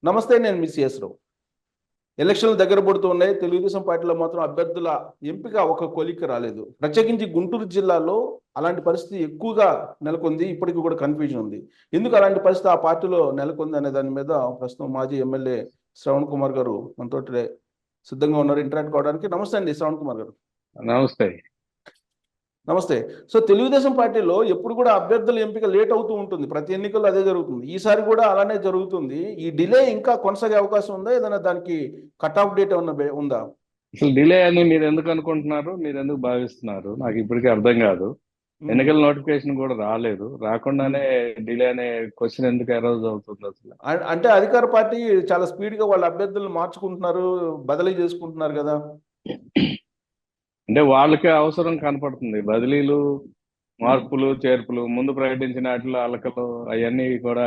నమస్తే, నేను మీ సిఎస్ రావు. ఎలక్షన్లు దగ్గర పడుతూ ఉన్నాయి. తెలుగుదేశం పార్టీలో మాత్రం అభ్యర్థుల ఎంపిక ఒక కొలిక్కి రాలేదు. ప్రత్యేకించి గుంటూరు జిల్లాలో అలాంటి పరిస్థితి ఎక్కువగా నెలకొంది. ఇప్పటికీ కూడా కన్ఫ్యూజన్ ఉంది. ఎందుకు అలాంటి పరిస్థితి ఆ పార్టీలో నెలకొంది అనే దాని మీద ప్రస్తుతం మాజీ ఎమ్మెల్యే శ్రవణ్ కుమార్ గారు మనతోటి సిద్ధంగా ఉన్నారు ఇంటరాక్ట్ కావడానికి. నమస్తే అండి శ్రవణ్ కుమార్ గారు. నమస్తే. నమస్తే. సో తెలుగుదేశం పార్టీలో ఎప్పుడు కూడా అభ్యర్థుల ఎంపిక లేట్ అవుతూ ఉంటుంది. ప్రతి ఎన్నికల్లో అదే జరుగుతుంది. ఈసారి కూడా అలానే జరుగుతుంది. ఈ డిలే ఇంకా కొనసాగే అవకాశం ఉందా? ఏదైనా దానికి కట్ ఆఫ్ డేట్ ఏమన్నా ఉందా? అసలు డిలే అని మీరు ఎందుకు అనుకుంటున్నారు? మీరు ఎందుకు భావిస్తున్నారు? నాకు ఇప్పటికీ అర్థం కాదు. ఎన్నికల నోటిఫికేషన్ కూడా రాలేదు. రాకుండానే డిలే అనే క్వశ్చన్ ఎందుకు అరైజ్ అవుతుంది అసలు? అంటే అధికార పార్టీ చాలా స్పీడ్ గా వాళ్ళ అభ్యర్థులను మార్చుకుంటున్నారు, బదిలీ చేసుకుంటున్నారు కదా. అంటే వాళ్ళకి అవసరం కనపడుతుంది. బదిలీలు, మార్పులు, చేర్పులు, ముందు ప్రకటించిన వాటిలో అలకలు అవన్నీ కూడా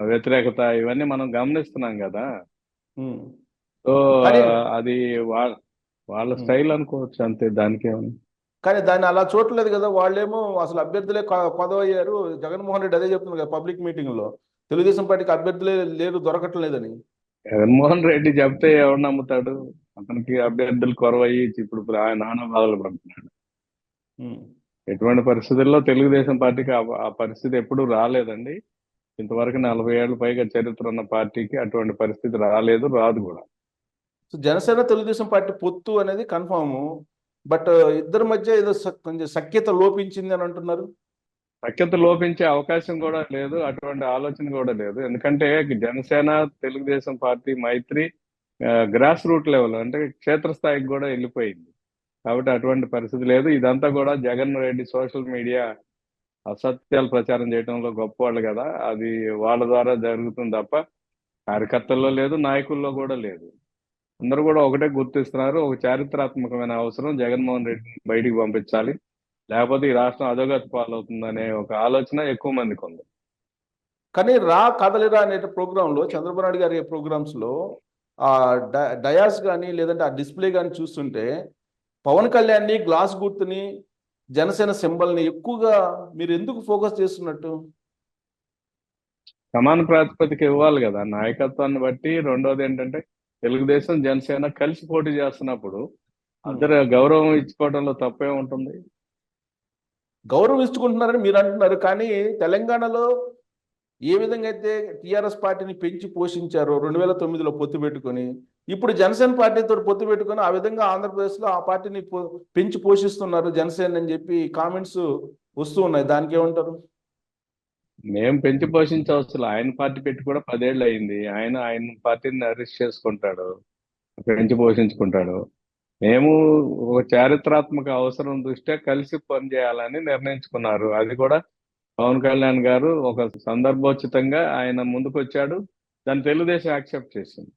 వ్యతిరేకత ఇవన్నీ మనం గమనిస్తున్నాం కదా. సో కానీ అది వాళ్ళ స్టైల్ అనుకోవచ్చు, అంతే. దానికి ఏమన్నా కానీ దాన్ని అలా చూడలేదు కదా. వాళ్ళేమో అసలు అభ్యర్థులే కొదవయ్యారు. జగన్మోహన్ రెడ్డి అదే చెప్తున్నారు కదా పబ్లిక్ మీటింగ్ లో, తెలుగుదేశం పార్టీకి అభ్యర్థులే లేరు, దొరకట్లేదని. జగన్మోహన్ రెడ్డి చెప్తే ఎవరు నమ్ముతాడు? అతనికి అభ్యర్థులు కొరవయ్యి ఇప్పుడు ఆయన నానా బాధలు పడుతున్నాడు. ఎటువంటి పరిస్థితుల్లో తెలుగుదేశం పార్టీకి ఆ పరిస్థితి ఎప్పుడూ రాలేదండి. ఇంతవరకు 40 ఏళ్ళ పైగా చరిత్ర ఉన్న పార్టీకి అటువంటి పరిస్థితి రాలేదు, రాదు కూడా. సో జనసేన తెలుగుదేశం పార్టీ పొత్తు అనేది కన్ఫామ్. బట్ ఇద్దరి మధ్య ఏదో కొంచెం సఖ్యత లోపించింది అని అంటున్నారు. సఖ్యత లోపించే అవకాశం కూడా లేదు, అటువంటి ఆలోచన కూడా లేదు. ఎందుకంటే జనసేన తెలుగుదేశం పార్టీ మైత్రి గ్రాస్ రూట్ లెవెల్, అంటే క్షేత్రస్థాయికి కూడా వెళ్ళిపోయింది. కాబట్టి అటువంటి పరిస్థితి లేదు. ఇదంతా కూడా జగన్ రెడ్డి సోషల్ మీడియా అసత్యాలు ప్రచారం చేయడంలో గొప్పవాళ్ళు కదా, అది వాళ్ళ ద్వారా జరుగుతుంది తప్ప కార్యకర్తల్లో లేదు, నాయకుల్లో కూడా లేదు. అందరూ కూడా ఒకటే గుర్తిస్తున్నారు, ఒక చారిత్రాత్మకమైన అవసరం జగన్మోహన్ రెడ్డిని బయటికి పంపించాలి, లేకపోతే ఈ రాష్ట్రం అధోగతి పాలవుతుందనే ఒక ఆలోచన ఎక్కువ మందికి ఉంది. కానీ రా కదలిరా అనే ప్రోగ్రాంలో, చంద్రబాబు నాయుడు గారి ప్రోగ్రామ్స్ లో ఆ డయాస్ కానీ లేదంటే ఆ డిస్ప్లే కానీ చూస్తుంటే పవన్ కళ్యాణ్ని, గ్లాస్ గుర్తుని, జనసేన సింబల్ని ఎక్కువగా మీరు ఎందుకు ఫోకస్ చేస్తున్నట్టు? సమాన ప్రాతిపదిక ఇవ్వాలి కదా నాయకత్వాన్ని బట్టి. రెండోది ఏంటంటే తెలుగుదేశం జనసేన కలిసి పోటీ చేస్తున్నప్పుడు అందరు గౌరవం ఇచ్చుకోవడంలో తప్పే ఉంటుంది. గౌరవం ఇచ్చుకుంటున్నారని మీరు అంటున్నారు, కానీ తెలంగాణలో ఏ విధంగా అయితే టీఆర్ఎస్ పార్టీని పెంచి పోషించారో 2009లో పొత్తు పెట్టుకొని, ఇప్పుడు జనసేన పార్టీతో పొత్తు పెట్టుకొని ఆ విధంగా ఆంధ్రప్రదేశ్లో ఆ పార్టీని పెంచి పోషిస్తున్నారు జనసేన అని చెప్పి కామెంట్స్ వస్తూ ఉన్నాయి. దానికి ఏమంటారు? మేము పెంచి పోషించవచ్చు. ఆయన పార్టీ పెట్టి కూడా 10 ఏళ్ళు అయింది. ఆయన పార్టీని అరెస్ట్ చేసుకుంటాడు, పెంచి పోషించుకుంటాడు. మేము ఒక చారిత్రాత్మక అవసరం దృష్ట్యా కలిసి పనిచేయాలని నిర్ణయించుకున్నారు. అది కూడా పవన్ కళ్యాణ్ గారు ఒక సందర్భోచితంగా ఆయన ముందుకు వచ్చాడు, దాన్ని తెలుగుదేశం యాక్సెప్ట్ చేసింది.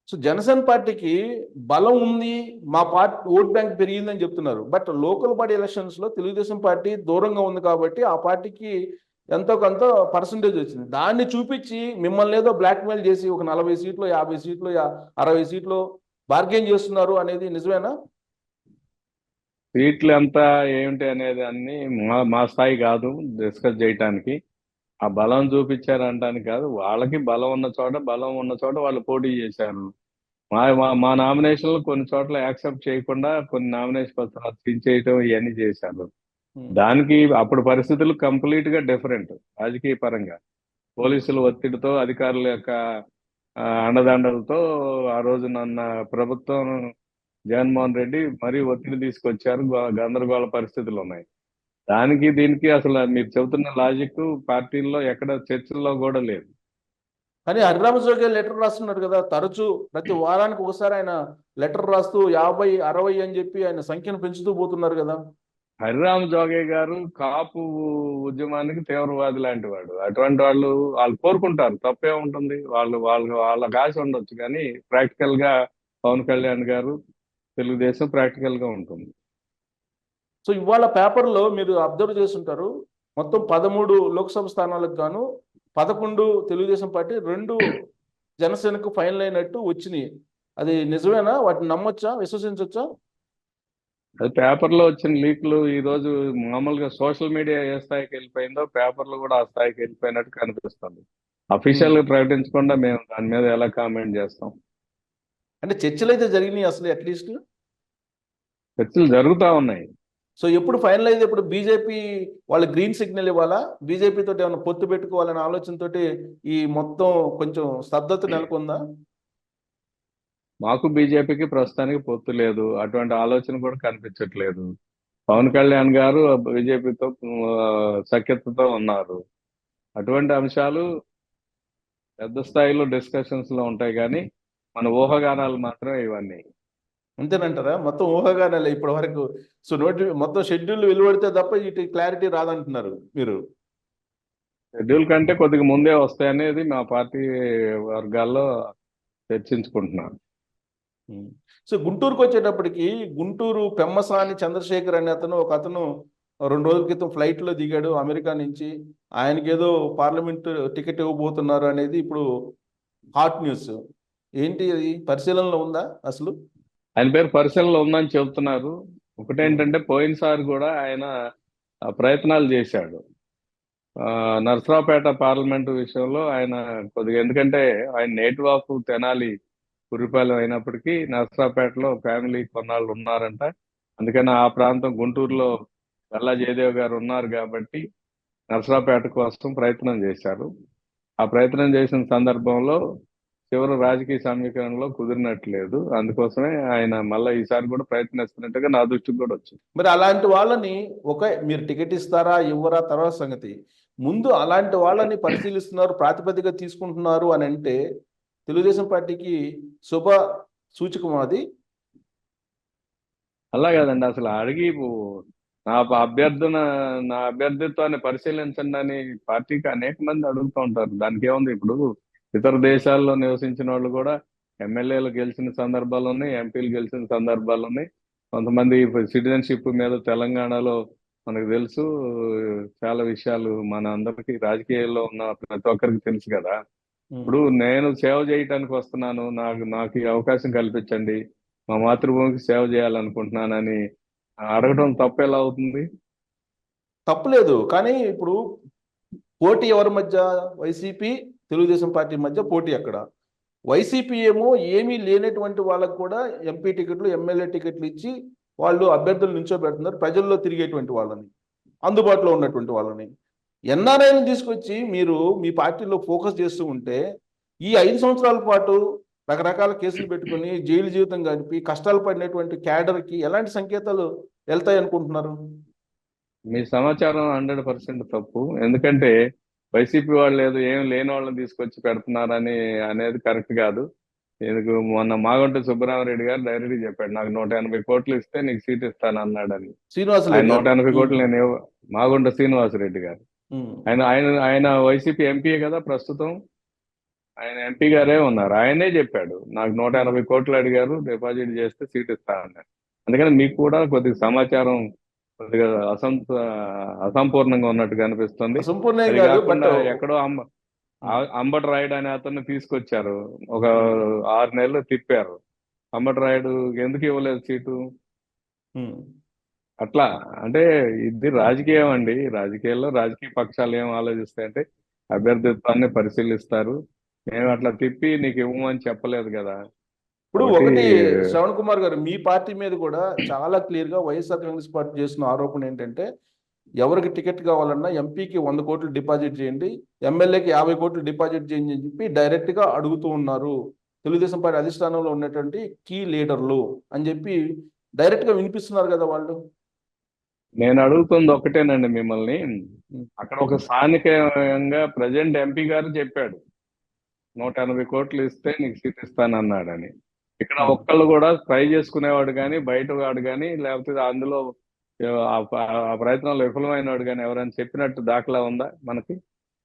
సో జనసేన పార్టీకి బలం ఉంది, మా పార్టీ ఓట్ బ్యాంక్ పెరిగిందని చెప్తున్నారు. బట్ లోకల్ బాడీ ఎలక్షన్స్లో తెలుగుదేశం పార్టీ దూరంగా ఉంది కాబట్టి ఆ పార్టీకి ఎంతో కొంత పర్సంటేజ్ వచ్చింది. దాన్ని చూపించి మిమ్మల్ని ఏదో బ్లాక్మెయిల్ చేసి ఒక 40 సీట్లు, 50 సీట్లు, 60 సీట్లు బార్గెన్ చేస్తున్నారు అనేది నిజమేనా? సీట్లు ఎంత ఏమిటి అనేది అన్ని మా స్థాయి కాదు డిస్కస్ చేయటానికి. ఆ బలం చూపించారు అనడానికి కాదు, వాళ్ళకి బలం ఉన్న చోట వాళ్ళు పోటీ చేశారు. మా నామినేషన్లు కొన్ని చోట్ల యాక్సెప్ట్ చేయకుండా కొన్ని నామినేషన్ పత్రాలు చేయటం ఇవన్నీ చేశారు. దానికి అప్పుడు పరిస్థితులు కంప్లీట్ గా డిఫరెంట్. రాజకీయ పరంగా పోలీసుల ఒత్తిడితో, అధికారుల యొక్క అండదండలతో ఆ రోజు నన్న ప్రభుత్వం జగన్మోహన్ రెడ్డి మరీ ఒత్తిడి తీసుకొచ్చారు. గందరగోళ పరిస్థితులు ఉన్నాయి. దానికి దీనికి అసలు మీరు చెబుతున్న లాజిక్ పార్టీల్లో ఎక్కడ చర్చల్లో కూడా లేదు. కానీ హరిరామజోగి లెటర్ రాస్తున్నారు కదా తరచూ, ప్రతి వారానికి ఒకసారి ఆయన లెటర్ రాస్తూ 50, 60 అని చెప్పి ఆయన సంఖ్యను పెంచుతూ పోతున్నారు కదా. హరిరామ్ జోగే గారు కాపు ఉద్యమానికి తీవ్రవాది లాంటి వాడు. అటువంటి వాళ్ళు కోరుకుంటారు, తప్పే ఉంటుంది. వాళ్ళకి ఆశ ఉండొచ్చు, కానీ ప్రాక్టికల్ గా పవన్ కళ్యాణ్ గారు తెలుగుదేశం ప్రాక్టికల్ గా ఉంటుంది. సో ఇవాళ పేపర్లో మీరు అబ్జర్వ్ చేస్తుంటారు, మొత్తం 13 లోక్సభ స్థానాలకు గాను 11 తెలుగుదేశం పార్టీ, 2 జనసేనకు ఫైనల్ అయినట్టు వచ్చినాయి. అది నిజమేనా? వాటిని నమ్మొచ్చా, విశ్వసించవచ్చా? అది పేపర్లో వచ్చిన లీక్లు. ఈ రోజు మామూలుగా సోషల్ మీడియా ఏ స్థాయికి వెళ్ళిపోయిందో పేపర్లు కూడా ఆ స్థాయికి వెళ్ళిపోయినట్టు కనిపిస్తుంది. అఫీషియల్ గా ప్రకటించకుండా మేము దాని మీద ఎలా కామెంట్ చేస్తాం? అంటే చర్చలు అయితే జరిగినాయి అసలు అట్లీస్ట్. చర్చలు జరుగుతా ఉన్నాయి. సో ఎప్పుడు ఫైనలైజ్, ఇప్పుడు బీజేపీ వాళ్ళు గ్రీన్ సిగ్నల్ ఇవ్వాలా, బీజేపీ తోటి ఏమైనా పొత్తు పెట్టుకోవాలనే ఆలోచనతోటి ఈ మొత్తం కొంచెం స్తబ్దత నెలకొందా? మాకు బీజేపీకి ప్రస్తుతానికి పొత్తు లేదు, అటువంటి ఆలోచన కూడా కనిపించట్లేదు. పవన్ కళ్యాణ్ గారు బీజేపీతో సఖ్యతతో ఉన్నారు. అటువంటి అంశాలు పెద్ద స్థాయిలో డిస్కషన్స్ లో ఉంటాయి, కానీ మన ఊహాగానాలు మాత్రం ఇవన్నీ. అంతేనంటారా? మొత్తం ఊహాగానాలే ఇప్పటి వరకు. సో మొత్తం షెడ్యూల్ వెలువడితే తప్ప ఇటు క్లారిటీ రాదంటున్నారు మీరు. షెడ్యూల్ కంటే కొద్దిగా ముందే వస్తాయనేది మా పార్టీ వర్గాల్లో చర్చించుకుంటున్నాను. సో గుంటూరుకు వచ్చేటప్పటికి, గుంటూరు పెమ్మసాని చంద్రశేఖర్ అనే అతను, ఒక అతను 2 రోజుల క్రితం ఫ్లైట్ లో దిగాడు అమెరికా నుంచి. ఆయనకి ఏదో పార్లమెంట్ టికెట్ ఇవ్వబోతున్నారు అనేది ఇప్పుడు హాట్ న్యూస్. ఏంటి అది పరిశీలనలో ఉందా అసలు? ఆయన పేరు పరిశీలనలో ఉందని చెబుతున్నారు. ఒకటేంటంటే పోయినసారి కూడా ఆయన ప్రయత్నాలు చేశాడు. నర్సరావుపేట పార్లమెంటు విషయంలో ఆయన కొద్దిగా, ఎందుకంటే ఆయన నేటివ్ ఆఫ్ తెనాలి కురిపాలెం అయినప్పటికీ నర్సరావుపేటలో ఫ్యామిలీ కొన్నాళ్ళు ఉన్నారంట. అందుకని ఆ ప్రాంతం గుంటూరులో గల్లా జయదేవ్ గారు ఉన్నారు కాబట్టి నర్సరావుపేట కోసం ప్రయత్నం చేశారు. ఆ ప్రయత్నం చేసిన సందర్భంలో చివరి రాజకీయ సమీకరణలో కుదిరినట్లేదు. అందుకోసమే ఆయన మళ్ళీ ఈసారి కూడా ప్రయత్నిస్తున్నట్టుగా నా దృష్టికి కూడా వచ్చింది. మరి అలాంటి వాళ్ళని, మీరు టికెట్ ఇస్తారా ఇవ్వరా తర్వాత సంగతి, ముందు అలాంటి వాళ్ళని పరిశీలిస్తున్నారు, ప్రాతిపదిక తీసుకుంటున్నారు అని అంటే తెలుగుదేశం పార్టీకి శుభ సూచకం అది. అలా కాదండి, అసలు అడిగి నా అభ్యర్థన నా అభ్యర్థిత్వాన్ని పరిశీలించండి అని పార్టీకి అనేక మంది అడుగుతూ ఉంటారు. దానికి ఏముంది? ఇప్పుడు ఇతర దేశాల్లో నివసించిన వాళ్ళు కూడా ఎమ్మెల్యేలు గెలిచిన సందర్భాలు ఉన్నాయి, ఎంపీలు గెలిచిన సందర్భాలు ఉన్నాయి. కొంతమంది సిటిజన్షిప్ మీద తెలంగాణలో మనకు తెలుసు, చాలా విషయాలు మన అందరికీ రాజకీయాల్లో ఉన్న ప్రతి ఒక్కరికి తెలుసు కదా. ఇప్పుడు నేను సేవ చేయటానికి వస్తున్నాను, నాకు ఈ అవకాశం కల్పించండి, మా మాతృభూమికి సేవ చేయాలనుకుంటున్నానని అడగడం తప్పు ఎలా అవుతుంది? తప్పులేదు, కానీ ఇప్పుడు పోటీ ఎవరి మధ్య? వైసీపీ తెలుగుదేశం పార్టీ మధ్య పోటీ అక్కడ. వైసీపీ ఏమో ఏమీ లేనటువంటి వాళ్ళకు కూడా ఎంపీ టికెట్లు, ఎమ్మెల్యే టికెట్లు ఇచ్చి వాళ్ళు అభ్యర్థులు నిల్చోబెడుతున్నారు, ప్రజల్లో తిరిగేటువంటి వాళ్ళని, అందుబాటులో ఉన్నటువంటి వాళ్ళని. ఎన్ఆర్ఐని తీసుకొచ్చి మీరు మీ పార్టీలో ఫోకస్ చేస్తూ ఉంటే, ఈ 5 సంవత్సరాల పాటు రకరకాల కేసులు పెట్టుకొని జైలు జీవితం గడిపి కష్టాలు పడినటువంటి క్యాడర్కి ఎలాంటి సంకేతాలు వెళ్తాయి అనుకుంటున్నారు? మీ సమాచారం 100% తప్పు. ఎందుకంటే వైసీపీ వాళ్ళు ఏం లేని వాళ్ళని తీసుకొచ్చి పెడుతున్నారని అనేది కరెక్ట్ కాదు. ఎందుకు మొన్న మాగంటి సుబ్బరామరెడ్డి గారు డైరెక్ట్గా చెప్పాడు, నాకు 180 కోట్లు ఇస్తే నీకు సీట్ ఇస్తాను అన్నాడని. ఆయన 180 కోట్లు మాగుంట శ్రీనివాసరెడ్డి గారు, ఆయన ఆయన ఆయన వైసీపీ ఎంపీ కదా ప్రస్తుతం, ఆయన ఎంపీ గారే ఉన్నారు. ఆయనే చెప్పాడు, నాకు 180 కోట్లు అడిగారు, డిపాజిట్ చేస్తే సీట్ ఇస్తానన్నారు. అందుకని మీకు కూడా కొద్దిగా సమాచారం కొద్దిగా అసంపూర్ణంగా ఉన్నట్టుగా అనిపిస్తుంది. అది కాకుండా ఎక్కడో అంబటి రాయుడు అనే అతన్ని తీసుకొచ్చారు, ఒక 6 నెలలు తిప్పారు. అంబటి రాయుడు ఎందుకు ఇవ్వలేదు సీటు? అట్లా అంటే ఇది రాజకీయం అండి. రాజకీయాల్లో రాజకీయ పక్షాలు ఏం ఆలోచిస్తాయంటే అభ్యర్థిత్వాన్ని పరిశీలిస్తారు. మేము అట్లా తిప్పి నీకు ఇవ్వమని చెప్పలేదు కదా. ఇప్పుడు ఒకటి శ్రవణ్ కుమార్ గారు, మీ పార్టీ మీద కూడా చాలా క్లియర్ గా వైఎస్ఆర్ కాంగ్రెస్ పార్టీ చేసిన ఆరోపణ ఏంటంటే, ఎవరికి టికెట్ కావాలన్నా ఎంపీకి 100 కోట్లు డిపాజిట్ చేయండి, ఎమ్మెల్యేకి 50 కోట్లు డిపాజిట్ చేయండి అని చెప్పి డైరెక్ట్ గా అడుగుతూ ఉన్నారు తెలుగుదేశం పార్టీ అధిష్టానంలో ఉన్నటువంటి కీ లీడర్లు అని చెప్పి డైరెక్ట్ గా వినిపిస్తున్నారు కదా వాళ్ళు. నేను అడుగుతుంది ఒకటేనండి మిమ్మల్ని, అక్కడ ఒక స్థానికంగా ప్రజెంట్ ఎంపీ గారు చెప్పాడు 180 కోట్లు ఇస్తే నీకు సీట్ ఇస్తానన్నాడని. ఇక్కడ ఒక్కళ్ళు కూడా ట్రై చేసుకునేవాడు కానీ, బయట వాడు కానీ, లేకపోతే అందులో ఆ ప్రయత్నంలో విఫలమైనవాడు కానీ ఎవరైనా చెప్పినట్టు దాఖలా ఉందా మనకి?